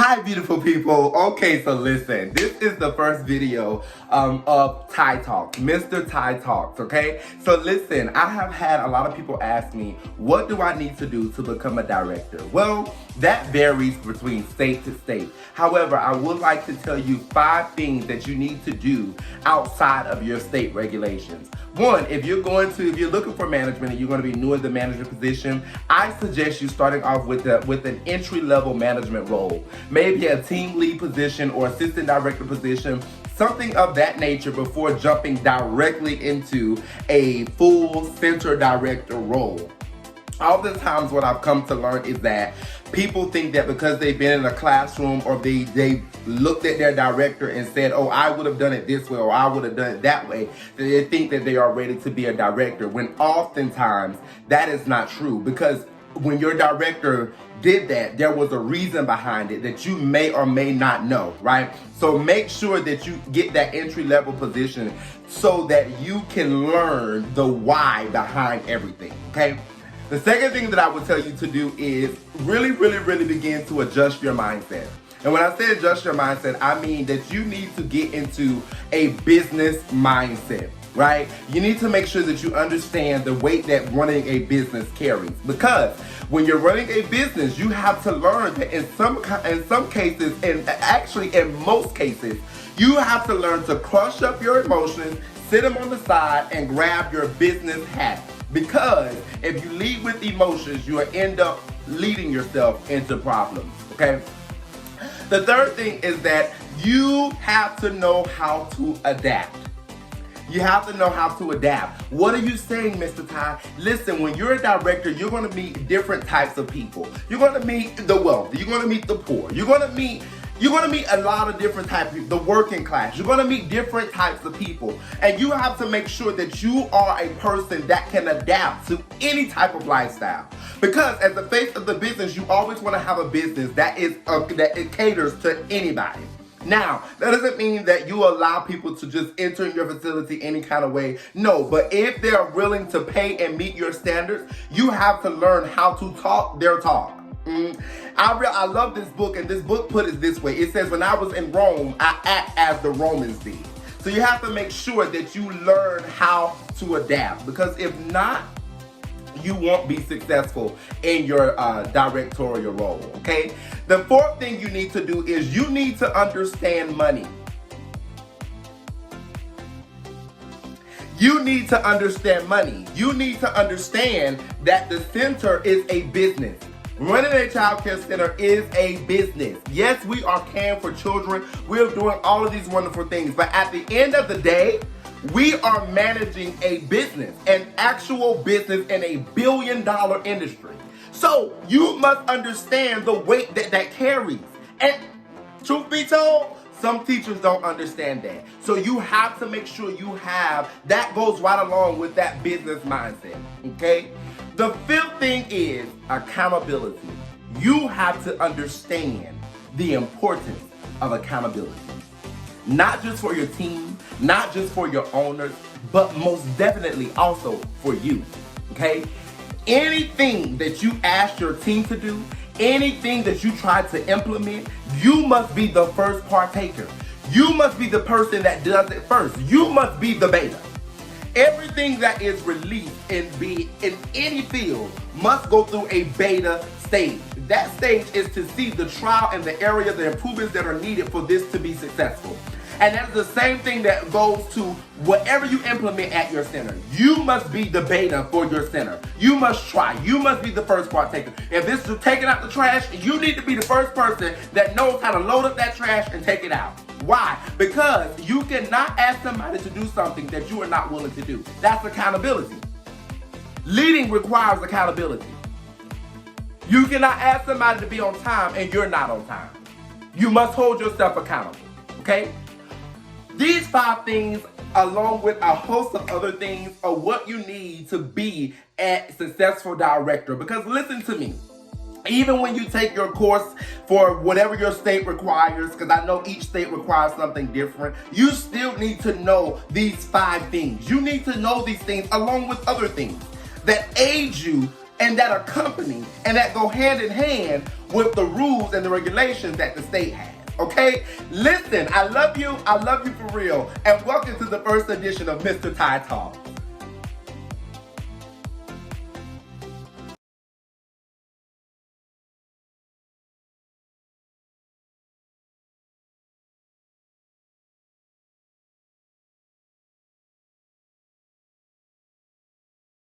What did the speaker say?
Hi, beautiful people. Okay, so listen, this is the first video of Ty Talk, Mr. Ty Talks, okay? So listen, I have had a lot of people ask me, what do I need to do to become a director? Well, that varies between state to state. However, I would like to tell you 5 things that you need to do outside of your state regulations. One, if you're looking for management and you're going to be new in the manager position, I suggest you starting off with an entry-level management role. Maybe a team lead position or assistant director position, something of that nature before jumping directly into a full center director role. Oftentimes what I've come to learn is that people think that because they've been in a classroom or they looked at their director and said, oh, I would have done it this way or I would have done it that way, that they think that they are ready to be a director, when oftentimes that is not true. Because when your director did that, there was a reason behind it that you may or may not know, right? So make sure that you get that entry-level position so that you can learn the why behind everything, okay? The second thing that I would tell you to do is really begin to adjust your mindset. And when I say adjust your mindset, I mean that you need to get into a business mindset, right? You need to make sure that you understand the weight that running a business carries. Because when you're running a business, you have to learn that in some cases, and actually in most cases, you have to learn to crush up your emotions, sit them on the side, and grab your business hat. Because if you lead with emotions, you will end up leading yourself into problems, okay? The third thing is that you have to know how to adapt. You have to know how to adapt. What are you saying, Mr. Ty? Listen, when you're a director, you're going to meet different types of people. You're going to meet the wealthy. You're going to meet the poor. You're going to meet a lot of different types of people, the working class. You're going to meet different types of people. And you have to make sure that you are a person that can adapt to any type of lifestyle. Because as the face of the business, you always want to have a business that it caters to anybody. Now, that doesn't mean that you allow people to just enter your facility any kind of way. No, but if they're willing to pay and meet your standards, you have to learn how to talk their talk. I love this book, and this book put it this way. It says, when I was in Rome, I act as the Romans did. So you have to make sure that you learn how to adapt, because if not, you won't be successful in your directorial role, okay? The fourth thing you need to do is you need to understand money. You need to understand money. You need to understand that the center is a business. Running a childcare center is a business. Yes, we are caring for children. We're doing all of these wonderful things. But at the end of the day, we are managing a business, an actual business in a billion-dollar industry. So you must understand the weight that carries. And truth be told, some teachers don't understand that. So you have to make sure you have, that goes right along with that business mindset, okay? The fifth thing is accountability. You have to understand the importance of accountability. Not just for your team, not just for your owners, but most definitely also for you, okay? Anything that you ask your team to do, anything that you try to implement, you must be the first partaker. You must be the person that does it first. You must be the beta. Everything that is released in any field must go through a beta stage. That stage is to see the trial and the area, the improvements that are needed for this to be successful. And that's the same thing that goes to whatever you implement at your center. You must be the beta for your center. You must try. You must be the first partaker. If this is taking out the trash, you need to be the first person that knows how to load up that trash and take it out. Why? Because you cannot ask somebody to do something that you are not willing to do. That's accountability. Leading requires accountability. You cannot ask somebody to be on time and you're not on time. You must hold yourself accountable, okay? These 5 things, along with a host of other things, are what you need to be a successful director. Because listen to me, even when you take your course for whatever your state requires, because I know each state requires something different, you still need to know these 5 things. You need to know these things along with other things that aid you and that accompany and that go hand in hand with the rules and the regulations that the state has. Okay? Listen, I love you for real, and welcome to the first edition of Mr. Ty Talk.